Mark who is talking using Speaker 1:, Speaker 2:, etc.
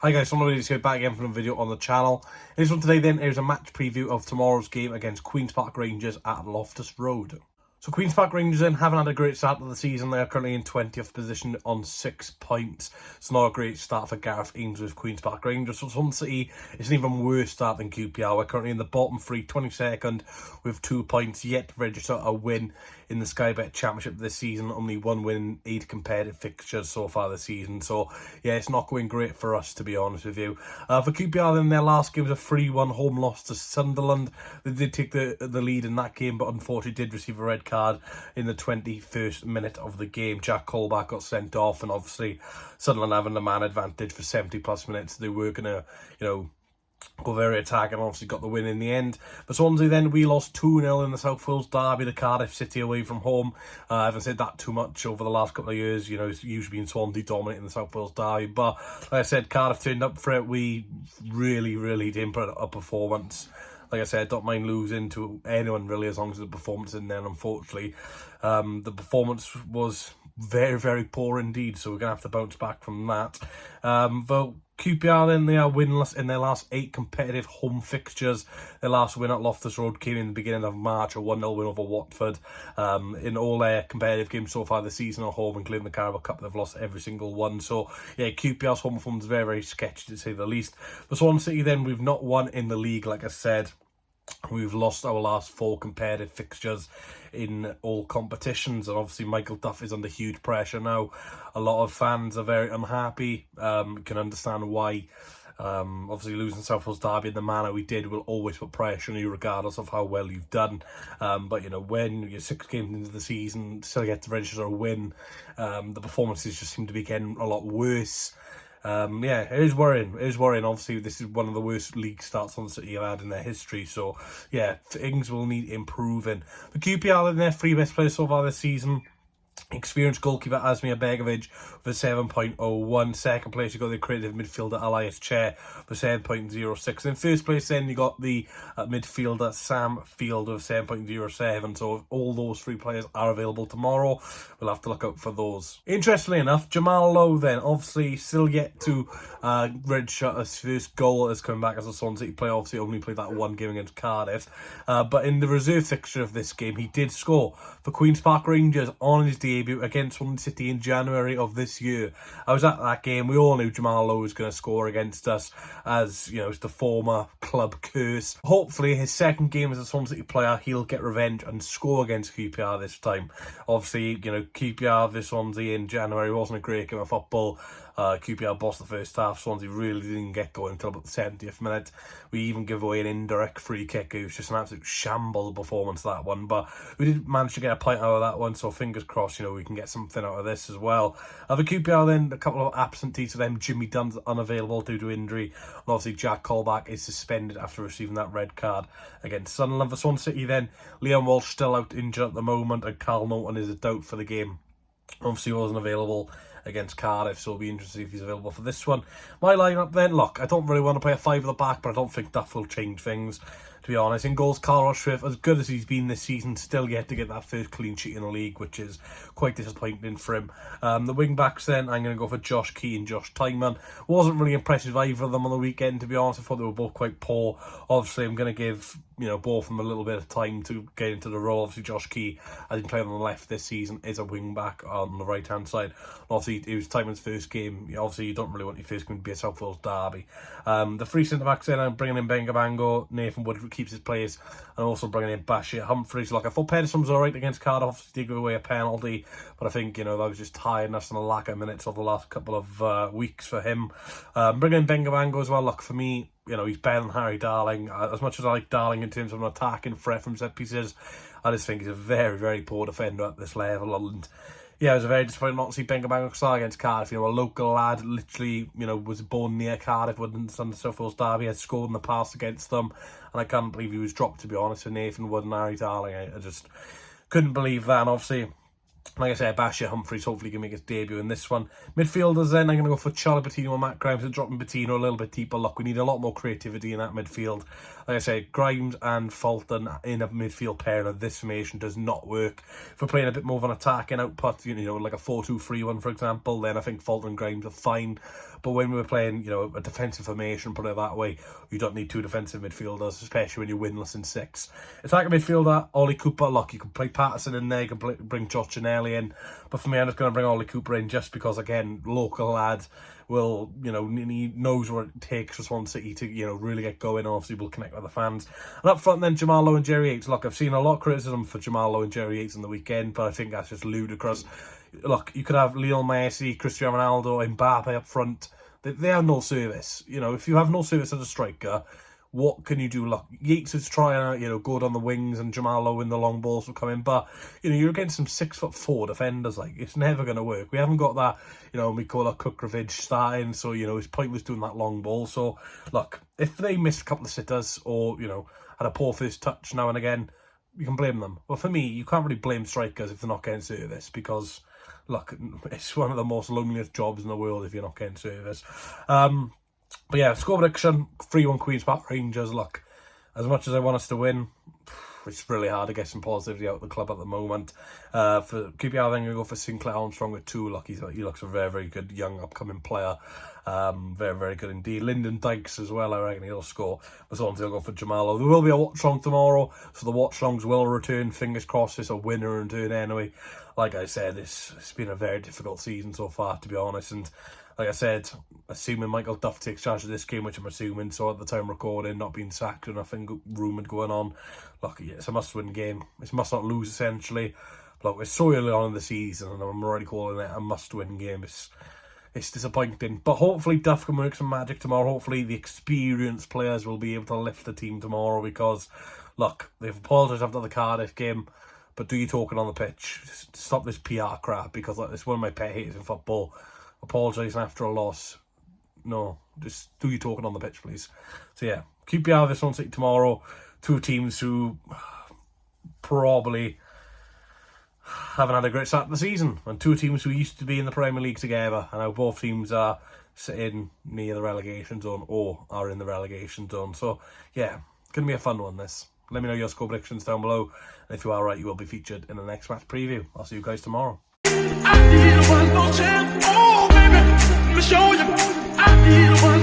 Speaker 1: Hi guys, so I'm going to back again from a video on the channel. In this one today then is a match preview of tomorrow's game against Queen's Park Rangers at Loftus Road. So Queen's Park Rangers then haven't had a great start to the season. They're currently in 20th position on 6 points. It's not a great start for Gareth Ainsworth's Queen's Park Rangers. So Swansea City is an even worse start than QPR. We're currently in the bottom three, 22nd with 2 points, yet to register a win in the Sky Bet Championship this season. Only 1 win in 8 competitive fixtures so far this season. So yeah, it's not going great for us, to be honest with you. For QPR then, their last game was a 3-1 home loss to Sunderland. They did take the lead in that game, but unfortunately did receive a red card in the 21st minute of the game. Jack Colback got sent off, and obviously Sunderland having the man advantage for 70 plus minutes, they were going to, go very attacking, and obviously got the win in the end. For Swansea then, we lost 2-0 in the South Wales derby, the Cardiff City away from home. I haven't said that too much over the last couple of years. It's usually been Swansea dominating the South Wales derby, but like I said, Cardiff turned up for it. We really didn't put a performance. Like I said, I don't mind losing to anyone really, as long as the performance is in there. Unfortunately, the performance was very poor indeed, so we're going to have to bounce back from that. But QPR then, they are winless in their last 8 competitive home fixtures. Their last win at Loftus Road came in the beginning of March, a 1-0 win over Watford. In all their competitive games so far this season at home, including the Carabao Cup, they've lost every single one. So yeah, QPR's home performance is very sketchy, to say the least. For Swansea City then, we've not won in the league, like I said. We've lost our last 4 competitive fixtures in all competitions, and obviously Michael Duff is under huge pressure now. A lot of fans are very unhappy. Can understand why. Obviously losing South Wales derby in the manner we did will always put pressure on you, regardless of how well you've done. But when you're 6 games into the season, still get to register a win, the performances just seem to be getting a lot worse. Yeah, it is worrying. It is worrying. Obviously, this is one of the worst league starts on City have had in their history. So, yeah, things will need improving. The QPR in their 3 best players so far this season. Experienced goalkeeper Asmir Begovic with a 7.01. Second place, you got the creative midfielder Elias Chair with 7.06. In first place, then you got the midfielder Sam Field with 7.07. So all those 3 players are available tomorrow. We'll have to look out for those. Interestingly enough, Jamal Lowe then, obviously still yet to register his first goal as coming back as a Swansea City player. Obviously only played that 1 game against Cardiff. But in the reserve fixture of this game, he did score for Queen's Park Rangers on his debut against Swansea City in January of this year. I was at that game. We all knew Jamal Lowe was going to score against us, as it's the former club curse. Hopefully his second game as a Swansea City player, he'll get revenge and score against QPR this time. Obviously, QPR vs Swansea in January wasn't a great game of football. QPR bossed the first half. Swansea really didn't get going until about the 70th minute. We even gave away an indirect free kick. It was just an absolute shambles performance, that one. But we did manage to get a point out of that one, so fingers crossed, we can get something out of this as well. The QPR then, a couple of absentees for them. Jimmy Dunn's unavailable due to injury. And obviously Jack Colback is suspended after receiving that red card against Sunderland. For Swansea City then, Liam Walsh still out injured at the moment, and Carl Norton is a doubt for the game. Obviously wasn't available against Cardiff, so it'll be interesting if he's available for this one. My lineup then, look, I don't really want to play a 5 at the back, but I don't think that will change things, to be honest. In goals, Carl Swift, as good as he's been this season, still yet to get that first clean sheet in the league, which is quite disappointing for him. The wing backs then, I'm going to go for Josh Key and Josh Tyman. Wasn't really impressed with either of them on the weekend, to be honest. I thought they were both quite poor. Obviously, I'm going to give both of them a little bit of time to get into the role. Obviously, Josh Key has been playing on the left this season, is a wing back on the right hand side. Obviously, it was Tyman's first game. Obviously, you don't really want your first game to be a South Wales derby. The 3 centre backs then, I'm bringing in Bengabango. Nathan Wood keeps his place, and also bringing in Bashir Humphries. Like, I thought Pedersen was alright against Cardiff. Obviously, did give away a penalty, but I think that was just tiredness and a lack of minutes over the last couple of weeks for him. Bringing in Bengabango as well. Look, for me, he's better than Harry Darling. As much as I like Darling in terms of an attacking threat from set pieces, I just think he's a very poor defender at this level. And yeah, it was a very disappointing not to see Bengabango start against Cardiff. A local lad, literally, was born near Cardiff, wouldn't the South Wales derby, had scored in the past against them, and I can't believe he was dropped, to be honest, for Nathan Wood and Harry Darling. I just couldn't believe that. And obviously, like I said, Bashir Humphries hopefully can make his debut in this one. Midfielders then, I'm going to go for Charlie Patino and Matt Grimes, and dropping Patino a little bit deeper. Look, we need a lot more creativity in that midfield. Like I said, Grimes and Fulton in a midfield pair of this formation does not work. If we're playing a bit more of an attacking output, like a 4-2-3-1 for example, then I think Fulton and Grimes are fine. But when we were playing, you know, a defensive formation, put it that way, you don't need two defensive midfielders, especially when you're winless in 6. It's like a midfielder, Ollie Cooper. Look, you can play Patterson in there, you can bring Josh Ginnelly in. But for me, I'm just going to bring Ollie Cooper in just because, again, local lad will, you know, he knows what it takes for Swansea City to, you know, really get going. Obviously, will connect with the fans. And up front, then, Jamal Lowe and Jerry Yates. Look, I've seen a lot of criticism for Jamal Lowe and Jerry Yates on the weekend, but I think that's just ludicrous. Look, you could have Lionel Messi, Cristiano Ronaldo, Mbappe up front. They have no service. You know, if you have no service as a striker, what can you do? Look, Yates is trying to, you know, go down the wings and Jamal Lowe in the long balls will come in. But, you know, you're against some 6'4" defenders. Like, it's never going to work. We haven't got that, you know, Mikola Kukovic starting. So, you know, it's pointless doing that long ball. So, look, if they missed a couple of sitters or, you know, had a poor first touch now and again, you can blame them. But for me, you can't really blame strikers if they're not getting service because, look, it's one of the most loneliest jobs in the world if you're not getting service. But yeah, score prediction, 3-1 Queen's Park Rangers. Look, as much as I want us to win, it's really hard to get some positivity out of the club at the moment. For QPR, I'm going to go for Sinclair Armstrong at 2. Look, he looks a very, very good young upcoming player. Very, very good indeed. Lyndon Dykes as well, I reckon he'll score. But Swansea will go for Jamal. There will be a watch-along tomorrow, so the watch-alongs will return. Fingers crossed it's a winner and return anyway. Like I said, it's been a very difficult season so far, to be honest. And like I said, assuming Michael Duff takes charge of this game, which I'm assuming, so at the time recording, not being sacked or nothing rumoured going on, look, yeah, it's a must-win game. It's must not lose, essentially. But look, it's so early on in the season, and I'm already calling it a must-win game. It's disappointing. But hopefully Duff can work some magic tomorrow. Hopefully the experienced players will be able to lift the team tomorrow because, look, they've apologised after the Cardiff game, but do your talking on the pitch. Just stop this PR crap because, like, it's one of my pet haters in football. Apologising after a loss. No, just do your talking on the pitch, please. So yeah, QPR this Swansea City tomorrow. Two teams who probably haven't had a great start to the season, and two teams who used to be in the Premier League together, and now both teams are sitting near the relegation zone or are in the relegation zone. So yeah, gonna be a fun one, this. Let me know your score predictions down below, and if you are right, you will be featured in the next match preview. I'll see you guys tomorrow. I need one more chance, oh baby, let me show you. I need one